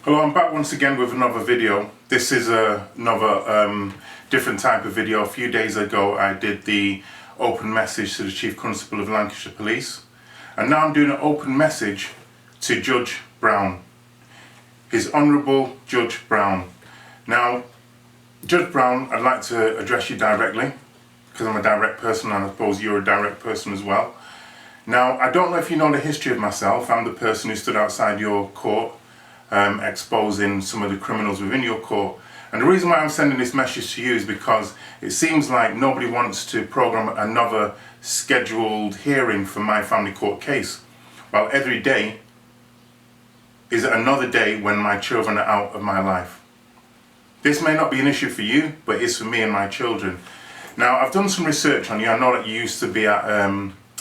Hello, I'm back once again with another video. This is another different type of video. A few days ago I did the open message to the Chief Constable of Lancashire Police, and now I'm doing an open message to Judge Brown, His Honourable Judge Brown. Now, Judge Brown, I'd like to address you directly because I'm a direct person, and I suppose you're a direct person as well. Now, I don't know if you know the history of myself. I'm the person who stood outside your court exposing some of the criminals within your court. And the reason why I'm sending this message to you is because it seems like nobody wants to program another scheduled hearing for my family court case. Well, every day is another day when my children are out of my life. This may not be an issue for you, but it's for me and my children. Now, I've done some research on you. I know that you used to be at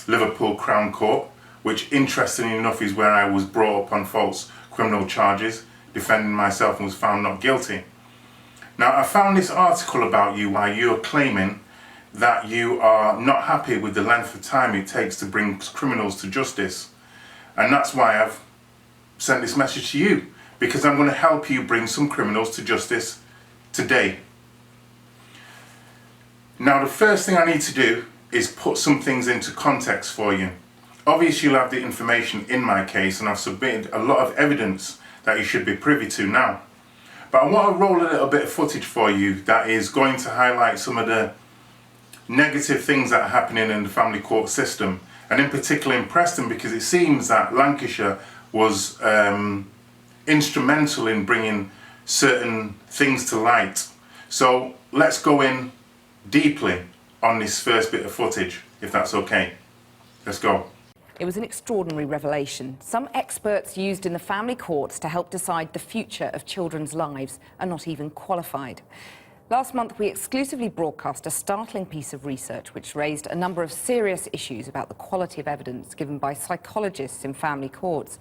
Liverpool Crown Court, which interestingly enough is where I was brought up on false criminal charges, defending myself, and was found not guilty. Now, I found this article about you where you're claiming that you are not happy with the length of time it takes to bring criminals to justice. And that's why I've sent this message to you, because I'm going to help you bring some criminals to justice today. Now, the first thing I need to do is put some things into context for you. Obviously, you'll have the information in my case, and I've submitted a lot of evidence that you should be privy to now. But I want to roll a little bit of footage for you that is going to highlight some of the negative things that are happening in the family court system, and in particular in Preston, because it seems that Lancashire was instrumental in bringing certain things to light. So let's go in deeply on this first bit of footage, if that's okay. Let's go. It was an extraordinary revelation. Some experts used in the family courts to help decide the future of children's lives are not even qualified. Last month, we exclusively broadcast a startling piece of research which raised a number of serious issues about the quality of evidence given by psychologists in family courts.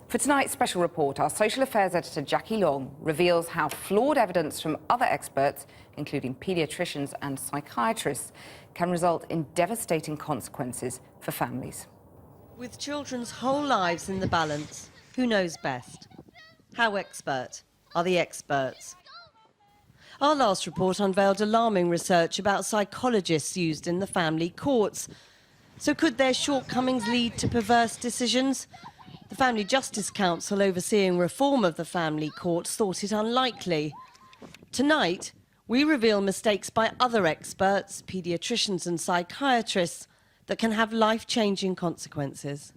For tonight's special report, our social affairs editor Jackie Long reveals how flawed evidence from other experts, including paediatricians and psychiatrists, can result in devastating consequences for families. With children's whole lives in the balance, who knows best? How expert are the experts? Our last report unveiled alarming research about psychologists used in the family courts. So could their shortcomings lead to perverse decisions? The Family Justice Council overseeing reform of the family courts thought it unlikely. Tonight, we reveal mistakes by other experts, paediatricians and psychiatrists, that can have life-changing consequences.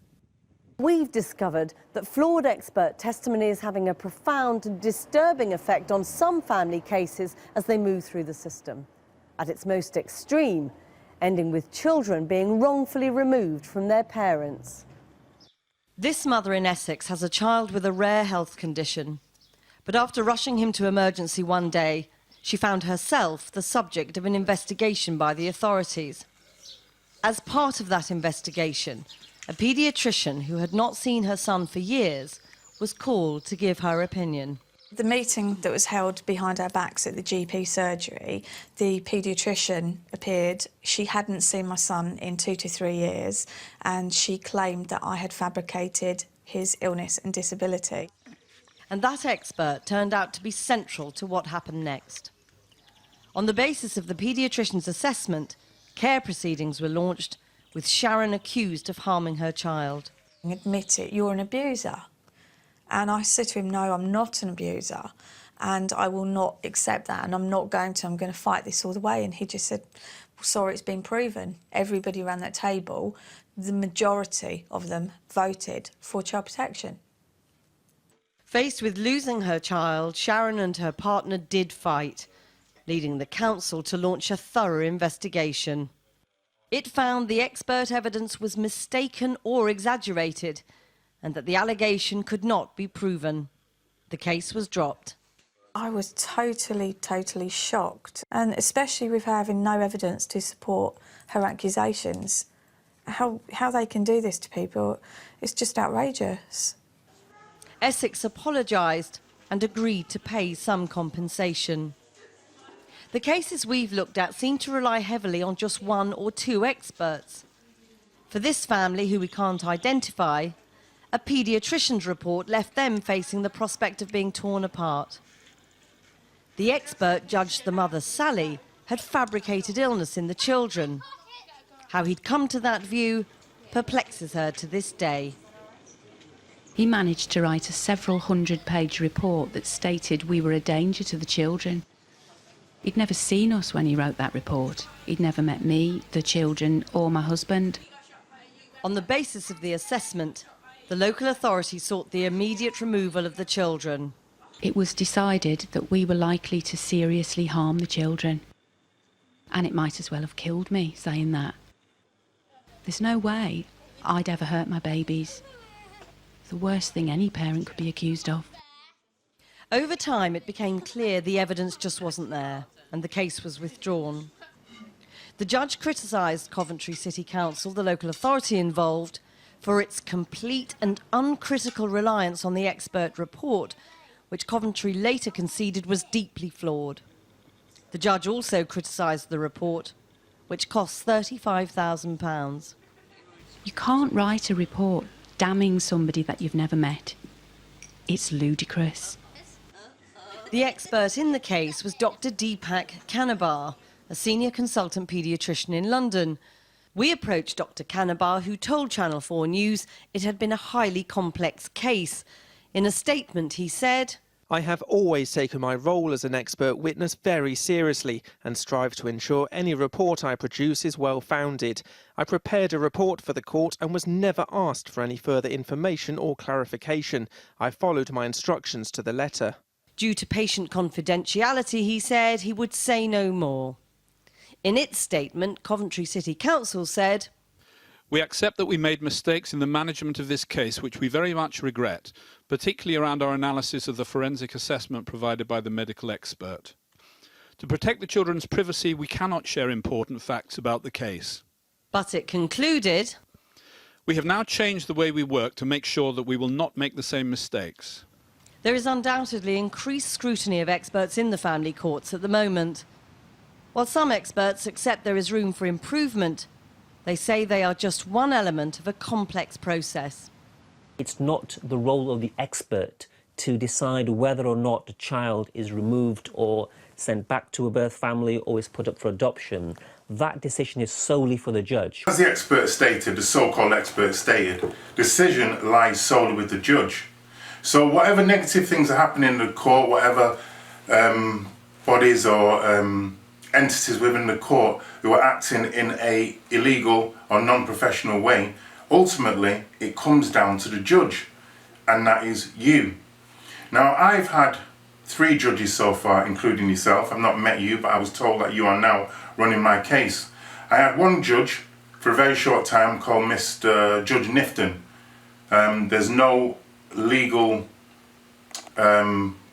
We've discovered that flawed expert testimony is having a profound and disturbing effect on some family cases as they move through the system. At its most extreme, ending with children being wrongfully removed from their parents. This mother in Essex has a child with a rare health condition. But after rushing him to emergency one day, she found herself the subject of an investigation by the authorities. As part of that investigation, a paediatrician who had not seen her son for years was called to give her opinion. The meeting that was held behind our backs at the GP surgery, the paediatrician appeared. She hadn't seen my son in 2 to 3 years, and she claimed that I had fabricated his illness and disability. And that expert turned out to be central to what happened next. On the basis of the paediatrician's assessment, care proceedings were launched, with Sharon accused of harming her child. Admit it, you're an abuser. And I said to him, no, I'm not an abuser, and I will not accept that, and I'm going to fight this all the way. And he just said, well, sorry, it's been proven. Everybody around that table, the majority of them voted for child protection. Faced with losing her child, Sharon and her partner did fight, leading the council to launch a thorough investigation. It found the expert evidence was mistaken or exaggerated, and that the allegation could not be proven. The case was dropped. I was totally shocked, and especially with her having no evidence to support her accusations. How they can do this to people, it's just outrageous. Essex apologised and agreed to pay some compensation. The cases we've looked at seem to rely heavily on just 1 or 2 experts. For this family, who we can't identify, A paediatrician's report left them facing the prospect of being torn apart. The expert judged the mother, Sally, had fabricated illness in the children. How he'd come to that view perplexes her to this day. He managed to write a several hundred-page report that stated we were a danger to the children. He'd never seen us when he wrote that report. He'd never met me, the children, or my husband. On the basis of the assessment, the local authority sought the immediate removal of the children. It was decided that we were likely to seriously harm the children. And it might as well have killed me, saying that. There's no way I'd ever hurt my babies. The worst thing any parent could be accused of. Over time, it became clear the evidence just wasn't there, and the case was withdrawn. The judge criticised Coventry City Council, the local authority involved, for its complete and uncritical reliance on the expert report, which Coventry later conceded was deeply flawed. The judge also criticised the report, which cost £35,000. You can't write a report damning somebody that you've never met. It's ludicrous. The expert in the case was Dr. Deepak Kanabar, a senior consultant paediatrician in London. We approached Dr. Kanabar, who told Channel 4 News it had been a highly complex case. In a statement, he said, I have always taken my role as an expert witness very seriously and strive to ensure any report I produce is well-founded. I prepared a report for the court and was never asked for any further information or clarification. I followed my instructions to the letter. Due to patient confidentiality, he said he would say no more. In its statement, Coventry City Council said, We accept that we made mistakes in the management of this case, which we very much regret, particularly around our analysis of the forensic assessment provided by the medical expert. To protect the children's privacy, we cannot share important facts about the case. But it concluded, We have now changed the way we work to make sure that we will not make the same mistakes. there is undoubtedly increased scrutiny of experts in the family courts at the moment. While some experts accept there is room for improvement, they say they are just one element of a complex process. It's not the role of the expert to decide whether or not the child is removed or sent back to a birth family or is put up for adoption. That decision is solely for the judge. As the expert stated, the so-called expert stated, decision lies solely with the judge. So whatever negative things are happening in the court, whatever bodies or entities within the court who are acting in a illegal or non-professional way, ultimately it comes down to the judge, and that is you. Now, I've had 3 judges so far, including yourself. I've not met you, but I was told that you are now running my case. I had one judge for a very short time called Mr. Judge Nifton. There's no legal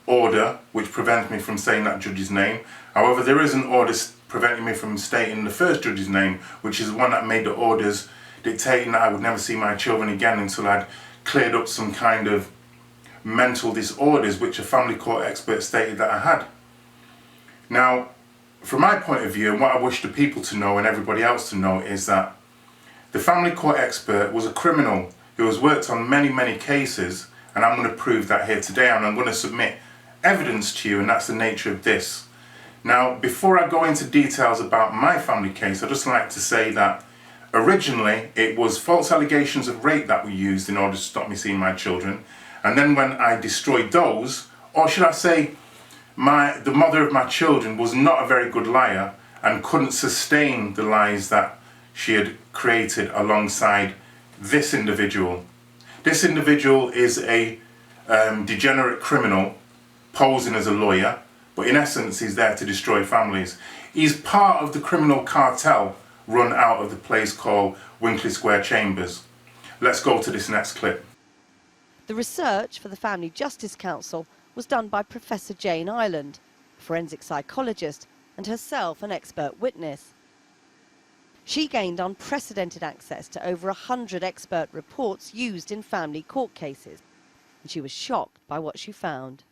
order which prevents me from saying that judge's name. However, there is an order preventing me from stating the first judge's name, which is the one that made the orders dictating that I would never see my children again until I'd cleared up some kind of mental disorders which a family court expert stated that I had. Now, from my point of view, and what I wish the people to know and everybody else to know, is that the family court expert was a criminal who has worked on many, many cases, and I'm going to prove that here today, and I'm going to submit evidence to you, and that's the nature of this. Now, before I go into details about my family case, I'd just like to say that originally it was false allegations of rape that were used in order to stop me seeing my children, and then when I destroyed those, or should I say, the mother of my children was not a very good liar and couldn't sustain the lies that she had created alongside this individual. This individual is a degenerate criminal posing as a lawyer, but in essence he's there to destroy families. He's part of the criminal cartel run out of the place called Winkley Square Chambers. Let's go to this next clip. The research for the Family Justice Council was done by Professor Jane Ireland, a forensic psychologist and herself an expert witness. She gained unprecedented access to over 100 expert reports used in family court cases, and she was shocked by what she found.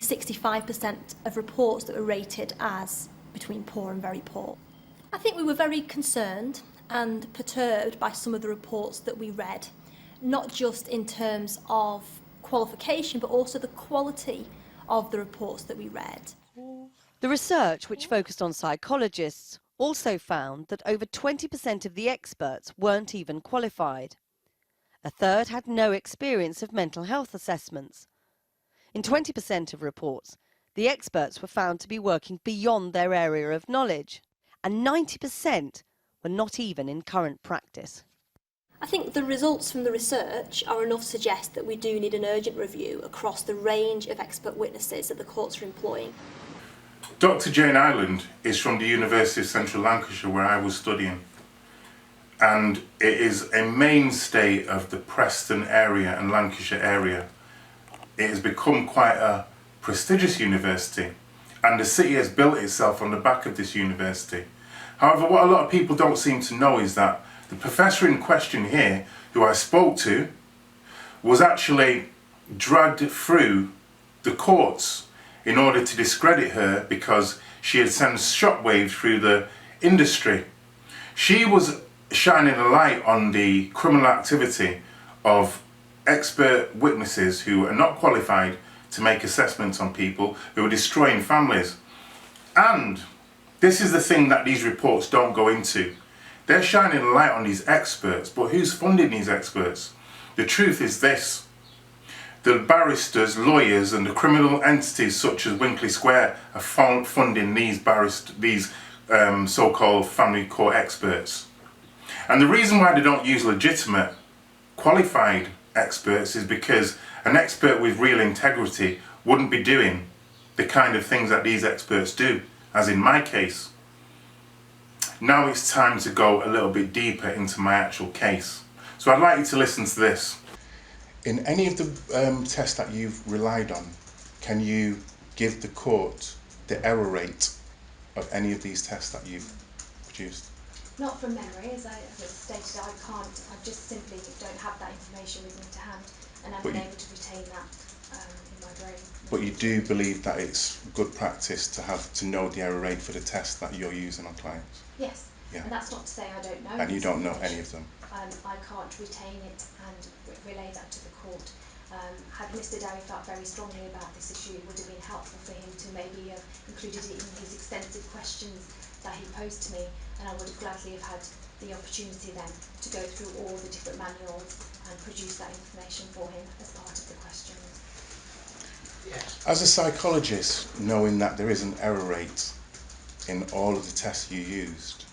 65% of reports that were rated as between poor and very poor. I think we were very concerned and perturbed by some of the reports that we read. not just in terms of qualification, but also the quality of the reports that we read. The research, which focused on psychologists, also found that over 20% of the experts weren't even qualified. A third had no experience of mental health assessments. In 20% of reports, the experts were found to be working beyond their area of knowledge, and 90% were not even in current practice. I think the results from the research are enough to suggest that we do need an urgent review across the range of expert witnesses that the courts are employing. Dr. Jane Ireland is from the University of Central Lancashire, where I was studying, and it is a mainstay of the Preston area and Lancashire area. It has become quite a prestigious university, and the city has built itself on the back of this university. However, what a lot of people don't seem to know is that the professor in question here, who I spoke to, was actually dragged through the courts in order to discredit her because she had sent shockwaves through the industry. She was shining a light on the criminal activity of expert witnesses who are not qualified to make assessments on people, who are destroying families. And this is the thing that these reports don't go into. They're shining a light on these experts, but who's funding these experts? The truth is this: the barristers, lawyers and the criminal entities such as Winkley Square are funding these so-called family court experts. And the reason why they don't use legitimate, qualified experts is because an expert with real integrity wouldn't be doing the kind of things that these experts do, as in my case. Now it's time to go a little bit deeper into my actual case. So I'd like you to listen to this. In any of the tests that you've relied on, can you give the court the error rate of any of these tests that you've produced? Not from memory, as I stated, I just simply don't have that information with me to hand, and I'm unable to retain that in my brain. But you do believe that it's good practice to know the error rate for the tests that you're using on clients? Yes, yeah. And that's not to say I don't know. And you don't know any of them? I can't retain it and relay that to the court. Had Mr. Dowie felt very strongly about this issue, it would have been helpful for him to maybe have included it in his extensive questions that he posed to me, and I would have gladly have had the opportunity then to go through all the different manuals and produce that information for him as part of the questions. Yes. As a psychologist, knowing that there is an error rate in all of the tests you used,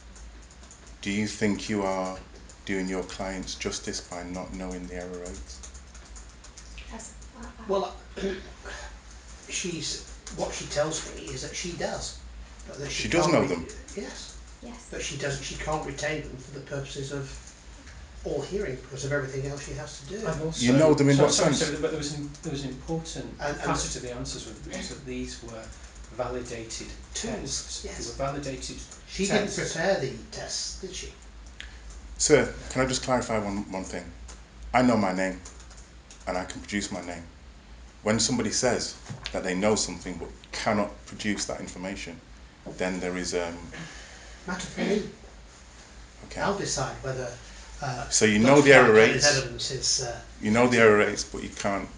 do you think you are doing your clients justice by not knowing the error rate? Yes, well, what she tells me is that she does. That she does know them? Yes. Yes. But she can't retain them for the purposes of all hearing, because of everything else she has to do. Also, you know them in what sense? But there was an important facet of the answers was that these were validated tests. Yes. They were validated She tests. didn't prepare the tests, did she? Sir, can I just clarify one thing? I know my name, and I can produce my name. When somebody says that they know something but cannot produce that information, then there is matter for me. Okay. I'll decide whether. So you know the error rates. Evidence is. You know the error rates, but you can't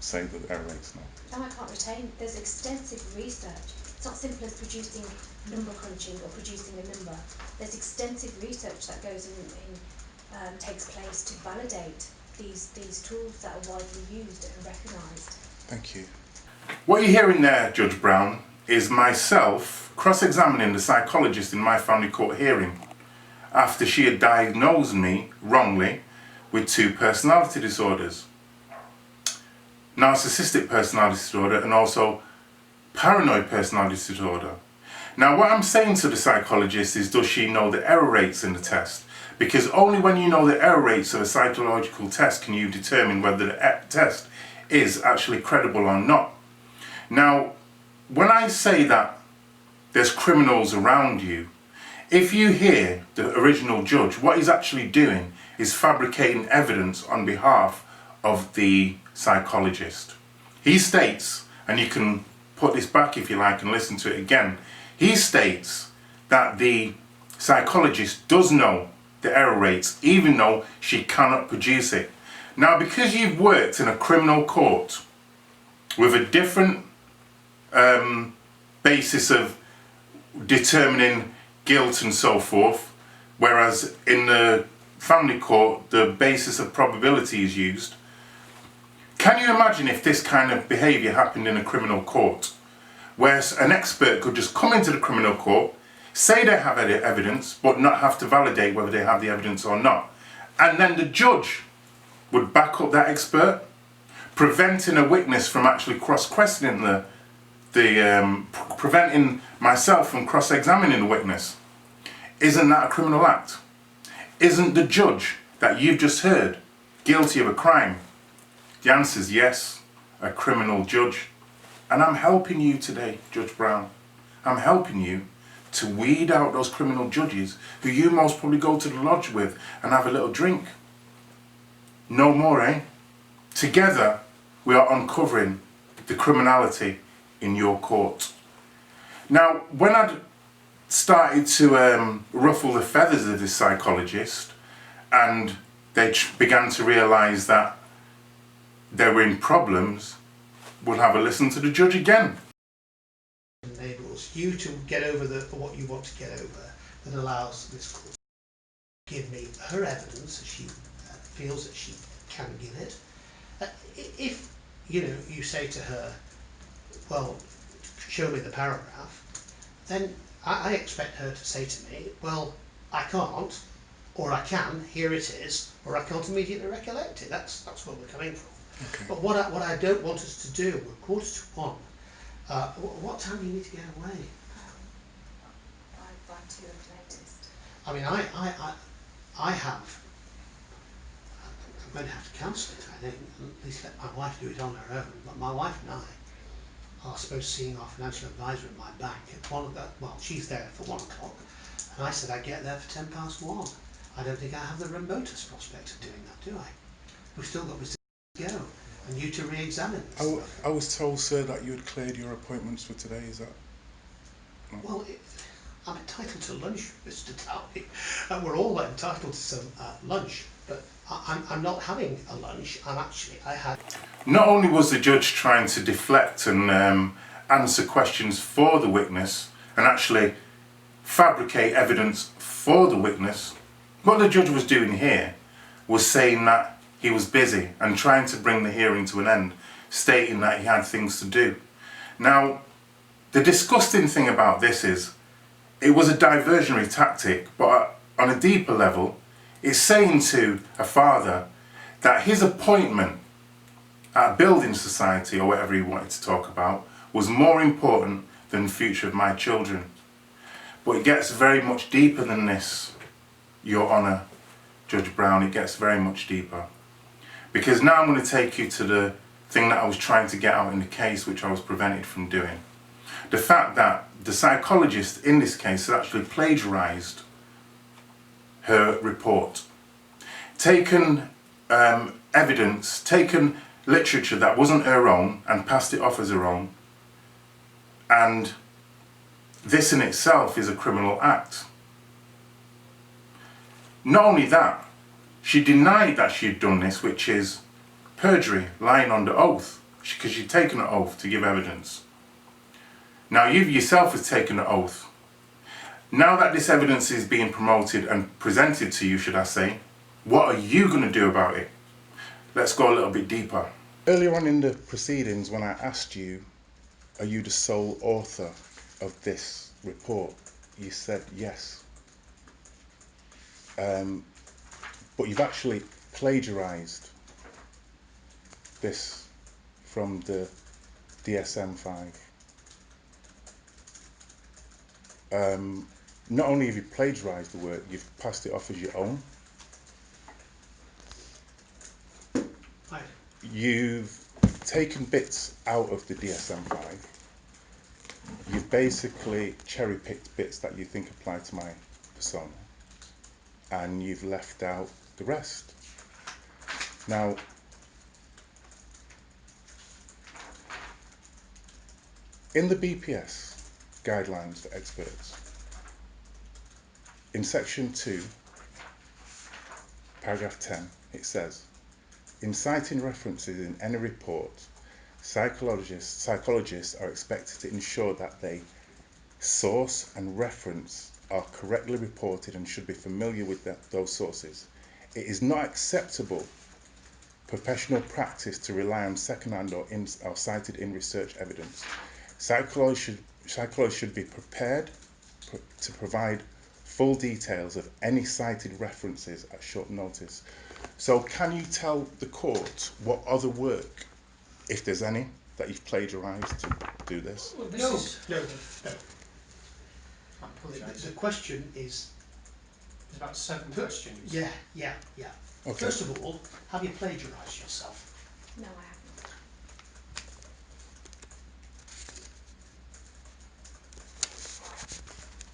say the error rates. No. No, I can't retain. There's extensive research. It's not simple as producing number crunching or producing a number. There's extensive research that goes in takes place to validate these tools that are widely used and recognised. Thank you. What you're hearing there, Judge Brown, is myself cross-examining the psychologist in my family court hearing after she had diagnosed me wrongly with 2 personality disorders. Narcissistic personality disorder and also paranoid personality disorder. Now what I'm saying to the psychologist is, does she know the error rates in the test? Because only when you know the error rates of a psychological test can you determine whether the test is actually credible or not. Now, when I say that there's criminals around you, if you hear the original judge, what he's actually doing is fabricating evidence on behalf of the psychologist. He states, and you can put this back if you like and listen to it again, he states that the psychologist does know the error rates, even though she cannot produce it. Now, because you've worked in a criminal court with a different basis of determining guilt and so forth, whereas in the family court the basis of probability is used, can you imagine if this kind of behaviour happened in a criminal court, where an expert could just come into the criminal court, say they have evidence, but not have to validate whether they have the evidence or not, and then the judge would back up that expert, preventing a witness from actually cross-questioning preventing myself from cross-examining the witness? Isn't that a criminal act? Isn't the judge that you've just heard guilty of a crime? The answer is yes, a criminal judge. And I'm helping you today, Judge Brown. I'm helping you to weed out those criminal judges who you most probably go to the lodge with and have a little drink. No more, eh? Together, we are uncovering the criminality in your court. Now, when I'd started to ruffle the feathers of this psychologist, and they began to realise that they were in problems, we'll have a listen to the judge again. Enables you to get over what you want to get over, that allows this court to give me her evidence as she feels that she can give it. If you say to her, well, show me the paragraph, then I expect her to say to me, well, I can't, or I can, here it is, or I can't immediately recollect it. That's where we're coming from. Okay. But what I don't want us to do, we're 1:45. What time do you need to get away? By 2 at the latest. I mean, I have. I'm going to have to cancel it, I think, and at least let my wife do it on her own. But my wife and I are supposed to see our financial advisor at my bank at 1 o'clock. Well, she's there for 1 o'clock, and I said I'd get there for 1:10. I don't think I have the remotest prospect of doing that, do I? We've still got Mr. to go, and you to re-examine this. I was told, sir, that you had cleared your appointments for today, is that? No. Well, I'm entitled to lunch, Mr. Dowie, and we're all entitled to some lunch, but I'm not having a lunch. I had... Not only was the judge trying to deflect and answer questions for the witness and actually fabricate evidence for the witness, what the judge was doing here was saying that he was busy and trying to bring the hearing to an end, stating that he had things to do. Now, the disgusting thing about this is, it was a diversionary tactic, but on a deeper level, it's saying to a father that his appointment at a building society, or whatever he wanted to talk about, was more important than the future of my children. But it gets very much deeper than this, Your Honour, Judge Brown. It gets very much deeper. Because now I'm going to take you to the thing that I was trying to get out in the case, which I was prevented from doing. The fact that the psychologist in this case had actually plagiarised her report, taken evidence, taken literature that wasn't her own and passed it off as her own, and this in itself is a criminal act. Not only that, she denied that she had done this, which is perjury, lying under oath, because she'd taken an oath to give evidence. Now you yourself have taken an oath. Now that this evidence is being promoted and presented to you, should I say, what are you going to do about it? Let's go a little bit deeper. Earlier on in the proceedings, when I asked you, are you the sole author of this report, you said yes. But you've actually plagiarised this from the DSM-5. Not only have you plagiarised the work, you've passed it off as your own. Right. You've taken bits out of the DSM-5. You've basically cherry-picked bits that you think apply to my persona, and you've left out the rest. Now, in the BPS guidelines for experts, in section 2, paragraph 10, it says, In citing references in any report, psychologists are expected to ensure that they source and reference are correctly reported and should be familiar with those sources. It is not acceptable professional practice to rely on second-hand or cited in research evidence. Psychologists should be prepared to provide full details of any cited references at short notice. So can you tell the court what other work, if there's any, that you've plagiarised to do this? Well, no. The question is... There's about 7 questions. Yeah. Okay. First of all, have you plagiarised yourself? No, I haven't.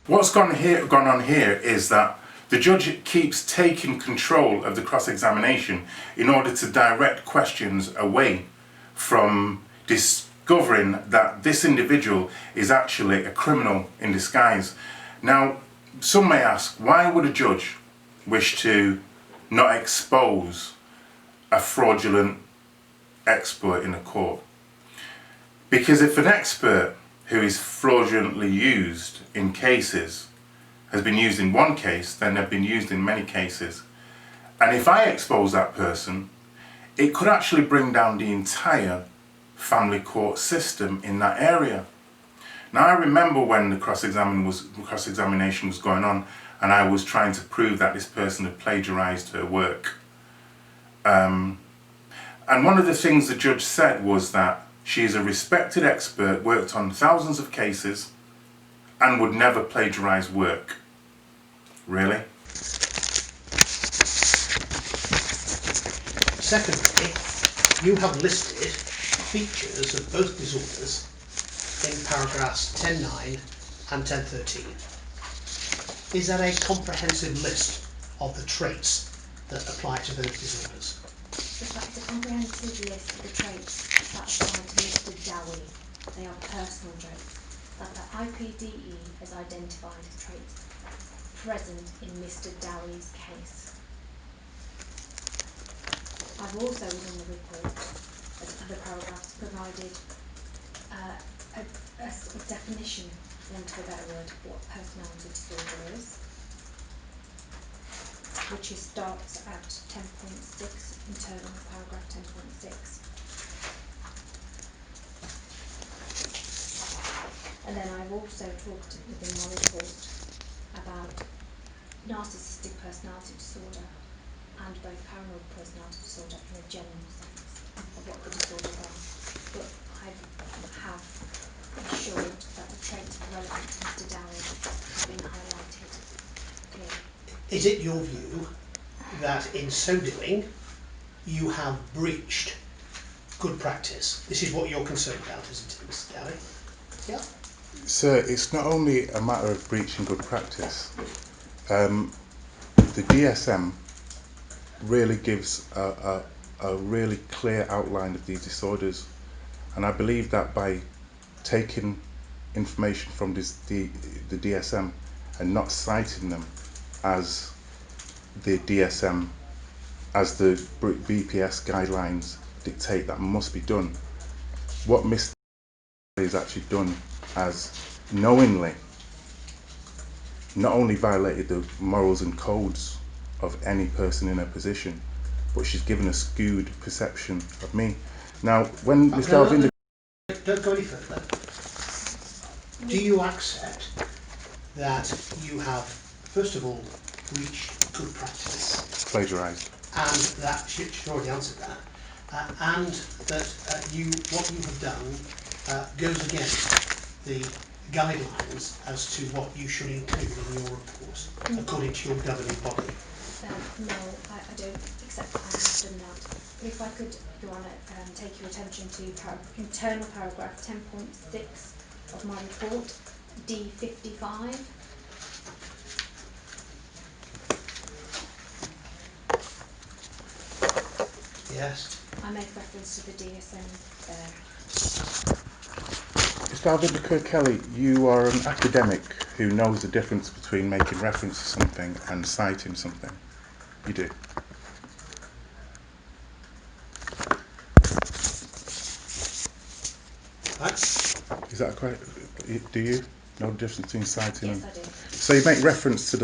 What's gone on here is that the judge keeps taking control of the cross-examination in order to direct questions away from discovering that this individual is actually a criminal in disguise. Now, some may ask, why would a judge wish to not expose a fraudulent expert in a court? Because if an expert who is fraudulently used in cases has been used in one case, then they've been used in many cases. And if I expose that person, it could actually bring down the entire family court system in that area. Now, I remember when the cross-examination was going on and I was trying to prove that this person had plagiarised her work. And one of the things the judge said was that she is a respected expert, worked on thousands of cases, and would never plagiarise work. Really? Secondly, you have listed features of both disorders in paragraphs 10.9 and 10.13. Is that a comprehensive list of the traits that apply to those disorders? It's a comprehensive list of the traits that apply to Mr. Dowie. They are personal traits that the IPDE has identified as traits present in Mr. Dowie's case. I've also, within the report, as other paragraphs, provided a definition, for want of a better word, of what personality disorder is, which starts at 10.6, internal paragraph 10.6. And then I've also talked within my report about narcissistic personality disorder and both paranoid personality disorder in a general sense of what the disorders are. But I have ensured that the traits relevant to Mr. Dowie have been highlighted clearly. Is it your view that in so doing you have breached good practice? This is what you're concerned about, isn't it, Mr. Dowie? Yeah. Sir, it's not only a matter of breaching good practice. The DSM really gives a really clear outline of these disorders, and I believe that by taking information from the DSM and not citing them as the DSM, as the BPS guidelines dictate that must be done, what Mr. is actually done as knowingly not only violated the morals and codes of any person in her position, but she's given a skewed perception of me. Now, when Mr. Alvin... Don't go any further. Do you accept that you have, first of all, breached good practice? Plagiarised. And that, she's already answered that, and that what you have done goes against the guidelines as to what you should include in your report, according to your governing body? No, I don't accept that I have done that. But if I could, Your Honour, take your attention to internal paragraph 10.6 of my report, D55. Yes. I make reference to the DSM there. Mr. Alvin Kelly, you are an academic who knows the difference between making reference to something and citing something. You do. Is that correct? Do you know the difference between citing Yes, and... I do. So you make reference to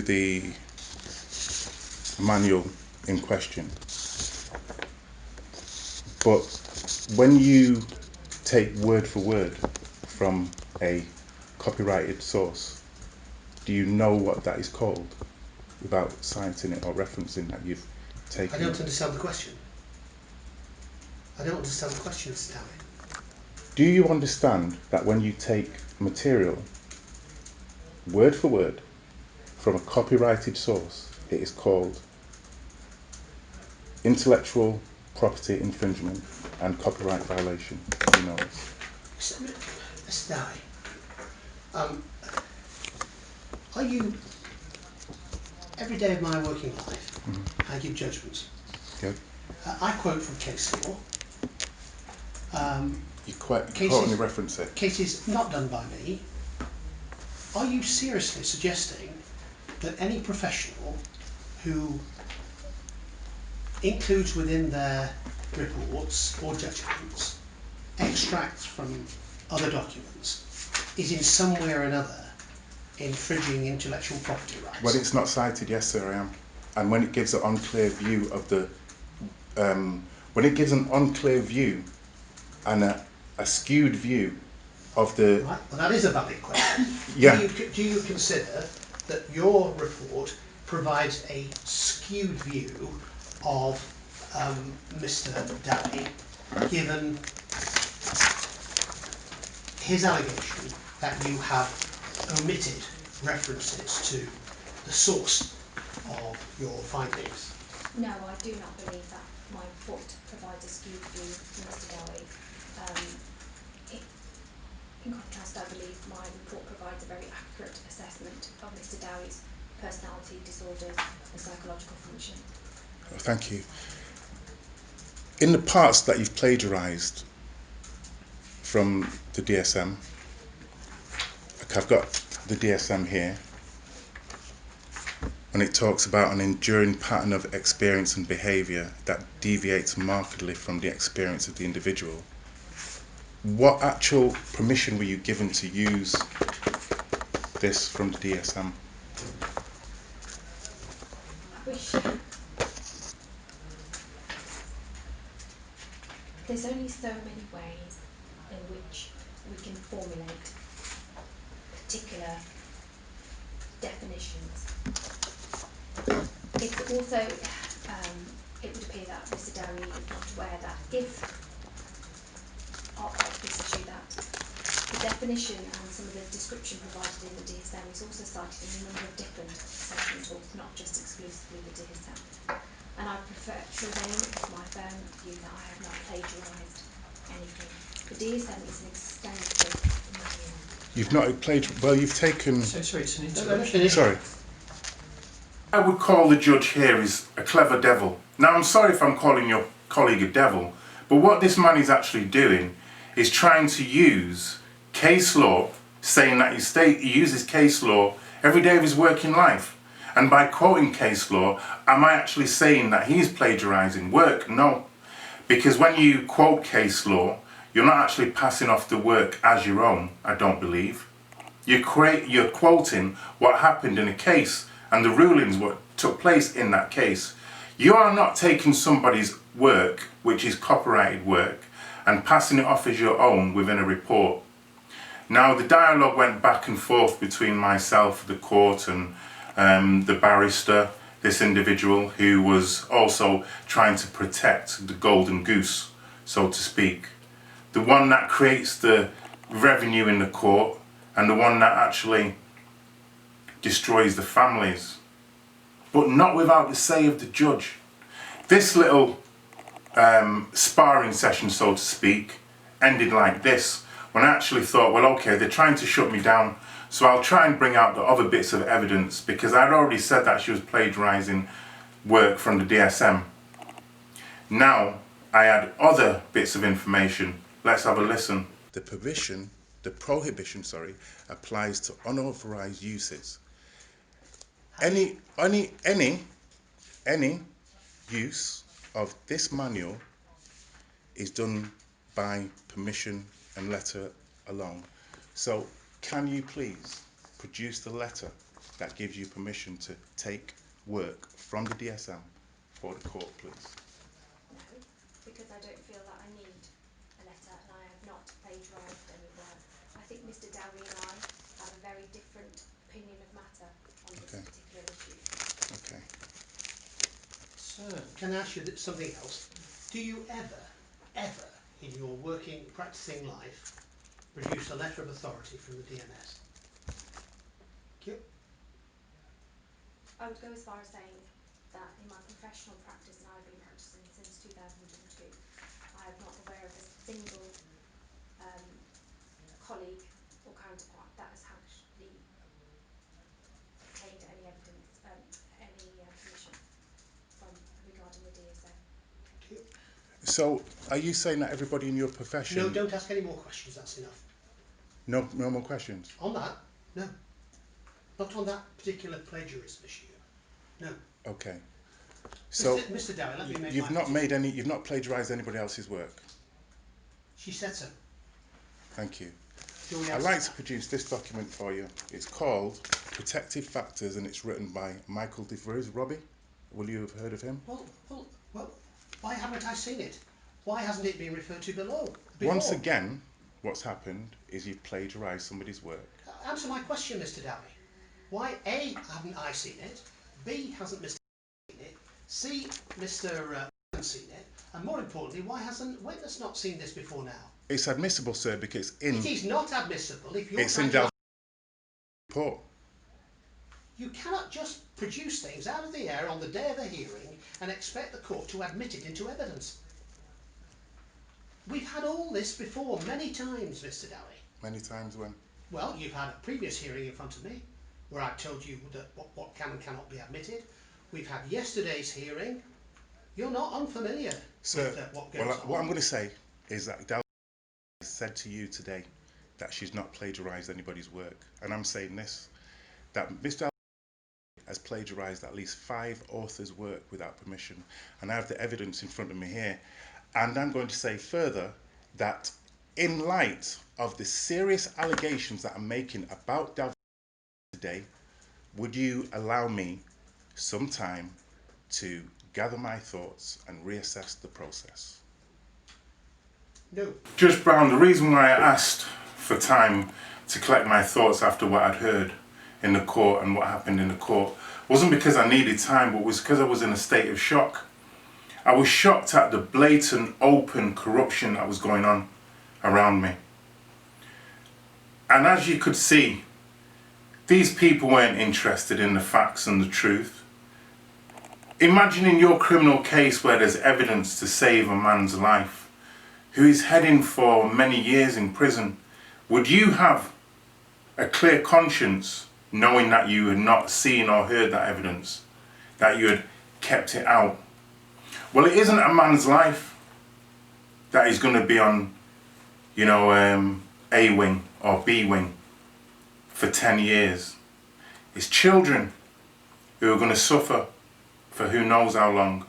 the manual in question, but when you take word for word from a copyrighted source, do you know what that is called without citing it or referencing that you've taken? I don't understand the question. I don't understand the question, Mr. Dowie. Do you understand that when you take material word for word from a copyrighted source, it is called intellectual property infringement and copyright violation? Do you know this? Mr. Dowie, are you, every day of my working life, I give judgments. Good. I quote from case law. You quote and you reference it. Cases not done by me. Are you seriously suggesting that any professional who includes within their reports or judgments extracts from other documents is in some way or another infringing intellectual property rights? When it's not cited, yes sir, I am. And when it gives an unclear view of the, when it gives an unclear view and a skewed view of the... Right, well that is a valid question. Yeah. Do you consider that your report provides a skewed view of Mr. Dowie, given his allegation that you have omitted references to the source of your findings? No, I do not believe that my report provides a skewed view of Mr. Dowie. In contrast, I believe my report provides a very accurate assessment of Mr. Dowie's personality disorders and psychological function. Thank you. In the parts that you've plagiarised from the DSM, I've got the DSM here, and it talks about an enduring pattern of experience and behaviour that deviates markedly from the experience of the individual. What actual permission were you given to use this from the DSM? I wish there's only so many ways in which we can formulate particular definitions. It's also, it would appear that Mr. Dowie is not aware that if, of this issue, that the definition and some of the description provided in the DSM is also cited in a number of different assessment tools, not just exclusively the DSM. And I should remain as my firm view that I have not plagiarised anything. The DSM is an extensive manual. You've not plagiarised, well you've taken... Sorry, it's an interruption. Sorry. I would call the judge here is a clever devil. Now I'm sorry if I'm calling your colleague a devil, but what this man is actually doing is trying to use case law, saying that he uses case law every day of his working life. And by quoting case law, am I actually saying that he's plagiarising work? No. Because when you quote case law, you're not actually passing off the work as your own, I don't believe. You're quoting what happened in a case and the rulings what took place in that case. You are not taking somebody's work, which is copyrighted work, and passing it off as your own within a report. Now the dialogue went back and forth between myself, the court, and the barrister, this individual who was also trying to protect the golden goose, so to speak. The one that creates the revenue in the court and the one that actually destroys the families. But not without the say of the judge. This little sparring session, so to speak, ended like this, when I actually thought, well okay, they're trying to shut me down, so I'll try and bring out the other bits of evidence, because I'd already said that she was plagiarising work from the DSM. Now I had other bits of information. Let's have a listen. The prohibition applies to unauthorised uses. Any use of this manual is done by permission and letter alone. So can you please produce the letter that gives you permission to take work from the DSM for the court, please? No, because I don't feel that I need a letter and I have not plagiarised any work. I think Mr Dowie and I have a very different opinion of matter on this particular issue. Okay. Sir, can I ask you something else? Do you ever in your working, practising life produce a letter of authority from the DMS? Thank you. I would go as far as saying that in my professional practice, and I've been practising since 2002, I am not aware of a single colleague or counterpart that has actually obtained any evidence, any permission from regarding the DSM. Thank you. So are you saying that everybody in your profession... No, don't ask any more questions, that's enough. No more questions? On that, no. Not on that particular plagiarism issue. No. Okay. So Mr Dowie, let me make you've not plagiarised anybody else's work? She said so. Thank you. I'd like to produce this document for you. It's called Protective Factors and it's written by Michael DeVries. Robbie, will you have heard of him? Well, why haven't I seen it? Why hasn't it been referred to below? Once again, what's happened is you've plagiarised somebody's work. Answer my question, Mr Dowie. Why, A, haven't I seen it? B, hasn't Mr seen it? C, Mr hasn't seen it? And more importantly, why hasn't witness not seen this before now? It's admissible, sir, because It is not admissible if you're it's in Del's report. You cannot just produce things out of the air on the day of a hearing and expect the court to admit it into evidence. We've had all this before many times, Mr Dowie. Many times when? Well, you've had a previous hearing in front of me where I told you that what can and cannot be admitted. We've had yesterday's hearing. You're not unfamiliar with what goes on. What I'm going to say is that Del said to you today that she's not plagiarised anybody's work. And I'm saying this, that Mr has plagiarised at least 5 authors' work without permission. And I have the evidence in front of me here. And I'm going to say further that in light of the serious allegations that I'm making about Del today, would you allow me some time to gather my thoughts and reassess the process? No. Judge Brown, the reason why I asked for time to collect my thoughts after what I'd heard in the court and what happened in the court wasn't because I needed time, but was because I was in a state of shock. I was shocked at the blatant, open corruption that was going on around me. And as you could see, these people weren't interested in the facts and the truth. Imagine in your criminal case where there's evidence to save a man's life, who is heading for many years in prison. Would you have a clear conscience knowing that you had not seen or heard that evidence, that you had kept it out? Well, it isn't a man's life that is going to be on, A wing or B wing for 10 years. It's children who are going to suffer for who knows how long.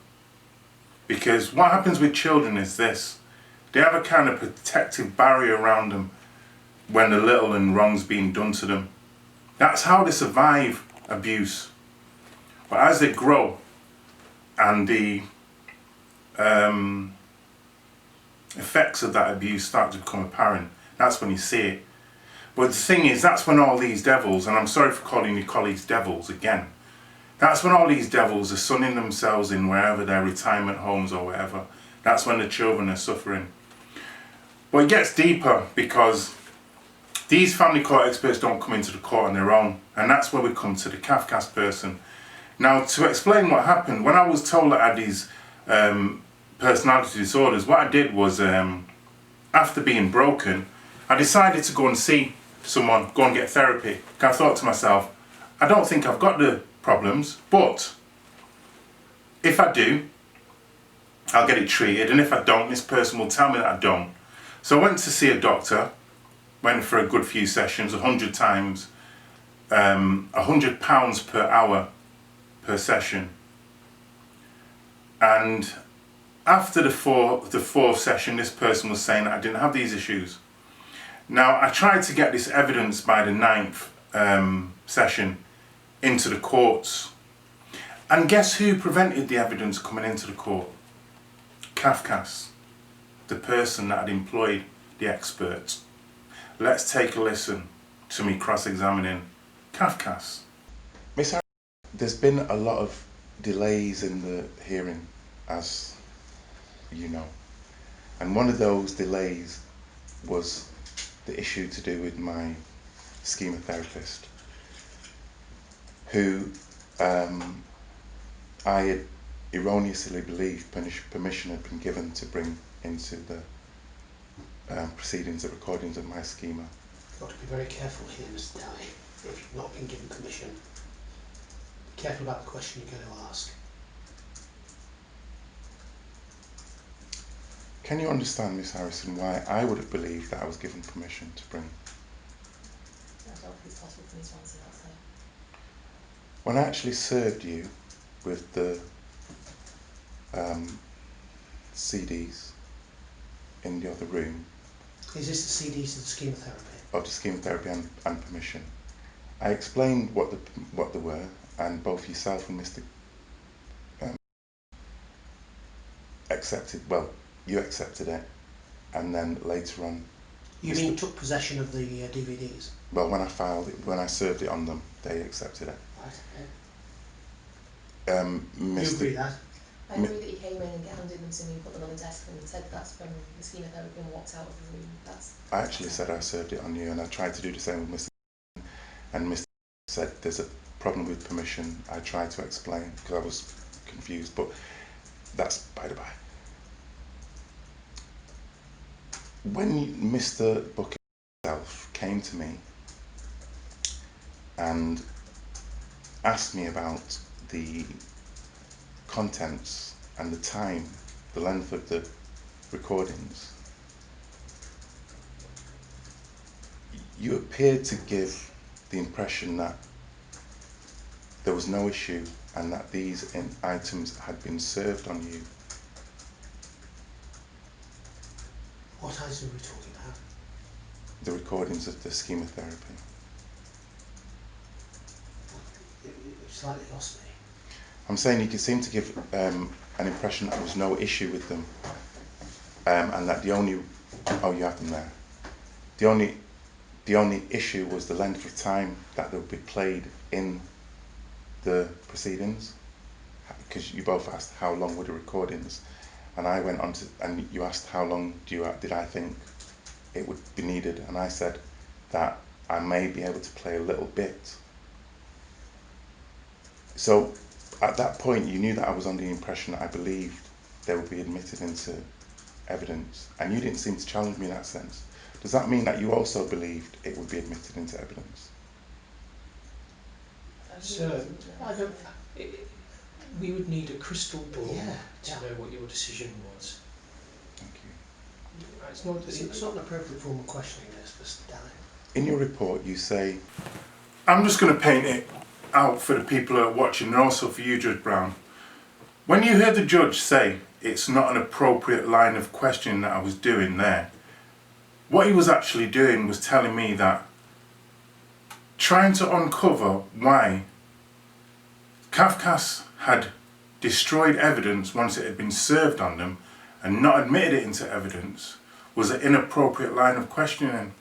Because what happens with children is this: they have a kind of protective barrier around them when they're little and wrong's being done to them. That's how they survive abuse. But as they grow and the effects of that abuse start to become apparent, that's when you see it. But the thing is, that's when all these devils, and I'm sorry for calling your colleagues devils again, that's when all these devils are sunning themselves in wherever their retirement homes or wherever. That's when the children are suffering. But it gets deeper, because these family court experts don't come into the court on their own, and that's where we come to the Kafkas person. Now, to explain what happened, when I was told that I had these personality disorders, what I did was, after being broken, I decided to go and see someone, go and get therapy. I thought to myself, I don't think I've got the problems, but if I do, I'll get it treated, and if I don't, this person will tell me that I don't. So I went to see a doctor, went for a good few sessions, 100 times, £100 per hour per session. And after the fourth session, this person was saying that I didn't have these issues. Now, I tried to get this evidence by the 9th session into the courts. And guess who prevented the evidence coming into the court? Kafkas, the person that had employed the expert. Let's take a listen to me cross-examining Kafkas. Miss Harris, there's been a lot of delays in the hearing, as you know. And one of those delays was the issue to do with my schema therapist, who I had erroneously believed permission had been given to bring into the proceedings and recordings of my schema. You've got to be very careful here, Mr. Daly, if you've not been given permission. Be careful about the question you're going to ask. Can you understand, Miss Harrison, why I would have believed that I was given permission to bring? I don't think it's possible for me to answer that, sir. When I actually served you with the CDs in the other room. Is this the CDs of the schema therapy? Of the schema therapy and permission. I explained what they were, and both yourself and Mr. Accepted. Well, you accepted it, and then later on. You mean took possession of the DVDs? Well, when I served it on them, they accepted it. Right. You agree that? I agree that he came in and handed them to me, put them on the desk, and said that's from the schema therapy and walked out of the room. I actually said I served it on you, and I tried to do the same with Mr. And Mr. said there's a problem with permission. I tried to explain because I was confused, but that's by the by. When Mr. Booker himself came to me and asked me about the contents and the time, the length of the recordings, you appeared to give the impression that there was no issue and that these items had been served on you. What items are we talking about? The recordings of the schema therapy. You slightly lost me. I'm saying you seem to give an impression that there was no issue with them, and that the only you have them there. The only issue was the length of time that they would be played in the proceedings, because you both asked how long were the recordings, and I went on to, and you asked how long did I think it would be needed, and I said that I may be able to play a little bit. So at that point you knew that I was under the impression that I believed they would be admitted into evidence, and you didn't seem to challenge me in that sense. Does that mean that you also believed it would be admitted into evidence? So, we would need a crystal ball to know what your decision was. Thank you. It's not an appropriate form of questioning this, Mr. Daly. In your report you say, I'm just going to paint it out for the people who are watching and also for you, Judge Brown. When you heard the judge say it's not an appropriate line of questioning that I was doing there, what he was actually doing was telling me that trying to uncover why Kafkas had destroyed evidence once it had been served on them and not admitted it into evidence was an inappropriate line of questioning.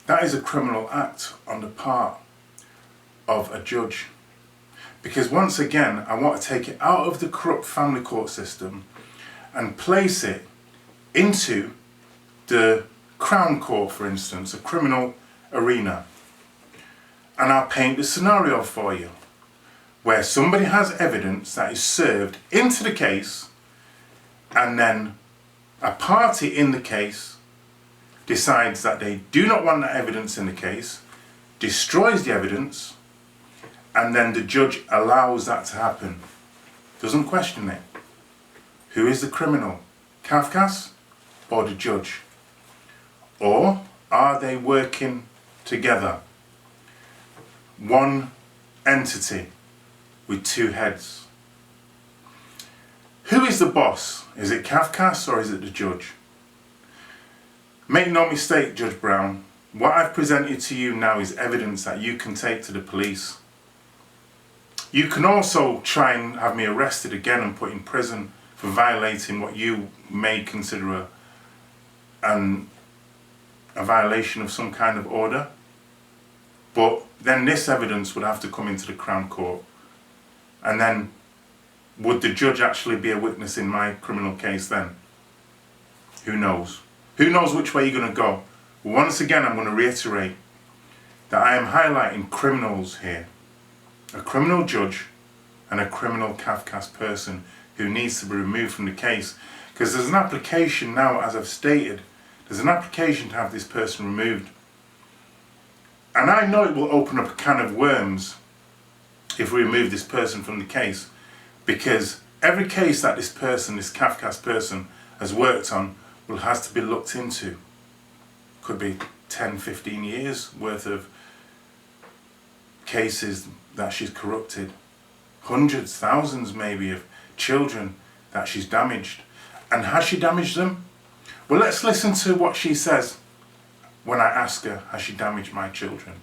That is a criminal act on the part of a judge. Because once again, I want to take it out of the corrupt family court system and place it into the Crown Court, for instance, a criminal arena. And I'll paint the scenario for you, where somebody has evidence that is served into the case, and then a party in the case decides that they do not want that evidence in the case, destroys the evidence, and then the judge allows that to happen. Doesn't question it. Who is the criminal? Kafkas or the judge? Or are they working together? One entity with two heads. Who is the boss? Is it Kafkas or is it the judge? Make no mistake, Judge Brown, what I've presented to you now is evidence that you can take to the police. You can also try and have me arrested again and put in prison for violating what you may consider a violation of some kind of order. But then this evidence would have to come into the Crown Court. And then would the judge actually be a witness in my criminal case then? Who knows? Who knows which way you're going to go? Once again, I'm going to reiterate that I am highlighting criminals here. A criminal judge and a criminal Kafkas person who needs to be removed from the case. Because there's an application now, as I've stated, there's an application to have this person removed. And I know it will open up a can of worms if we remove this person from the case. Because every case that this person, this Kafkas person, has worked on has to be looked into. Could be 10, 15 years worth of cases that she's corrupted. Hundreds, thousands maybe of children that she's damaged. And has she damaged them? Well, let's listen to what she says when I ask her, has she damaged my children?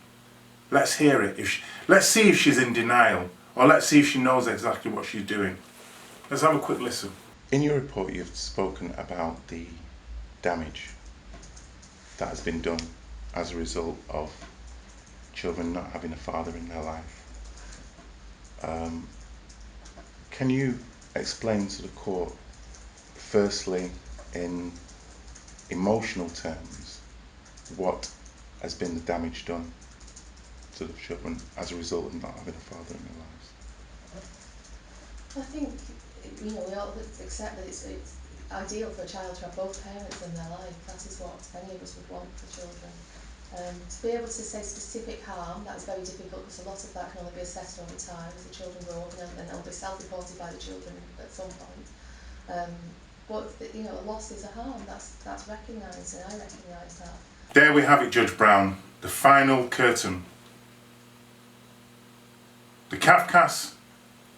Let's hear it. Let's see if she's in denial, or let's see if she knows exactly what she's doing. Let's have a quick listen. In your report, you've spoken about the damage that has been done as a result of children not having a father in their life. Can you explain to the court, firstly, in emotional terms, what has been the damage done to the children as a result of not having a father in their lives? I think, we all accept that it's ideal for a child to have both parents in their life. That is what any of us would want for children. To be able to say specific harm, that is very difficult because a lot of that can only be assessed over time as the children grow up, and they'll be self-reported by the children at some point. But a loss is a harm, that's recognised, and I recognise that. There we have it, Judge Brown, the final curtain. The Kafkas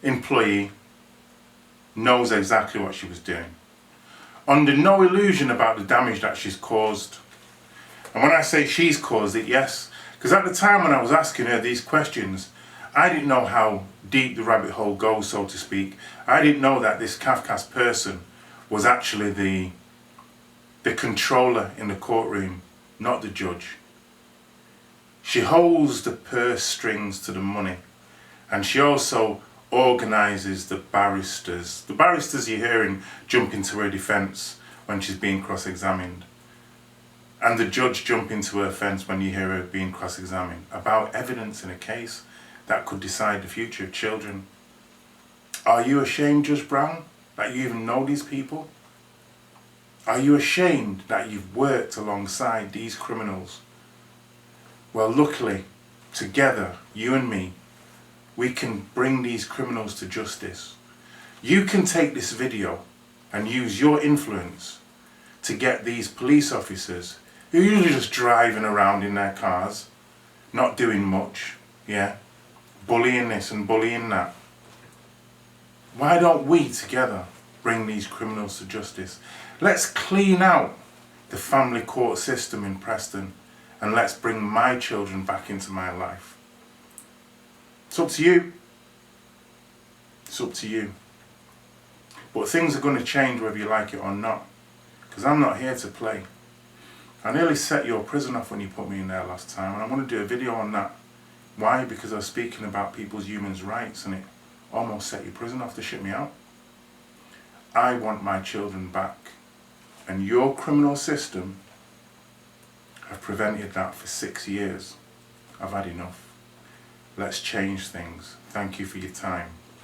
employee knows exactly what she was doing, under no illusion about the damage that she's caused. And when I say she's caused it, yes, because at the time when I was asking her these questions, I didn't know how deep the rabbit hole goes, so to speak. I didn't know that this Kafkas person was actually the controller in the courtroom, not the judge. She holds the purse strings to the money, and she also organises the barristers. The barristers you're hearing jump into her defence when she's being cross-examined. And the judge jump into her fence when you hear her being cross-examined about evidence in a case that could decide the future of children. Are you ashamed, Judge Brown, that you even know these people? Are you ashamed that you've worked alongside these criminals? Well, luckily, together, you and me, we can bring these criminals to justice. You can take this video and use your influence to get these police officers who are usually just driving around in their cars, not doing much, yeah, bullying this and bullying that. Why don't we together bring these criminals to justice? Let's clean out the family court system in Preston, and let's bring my children back into my life. It's up to you. It's up to you. But things are going to change whether you like it or not, because I'm not here to play. I nearly set your prison off when you put me in there last time, and I want to do a video on that. Why? Because I was speaking about people's human rights, and it almost set your prison off to ship me out. I want my children back, and your criminal system have prevented that for 6 years. I've had enough. Let's change things. Thank you for your time.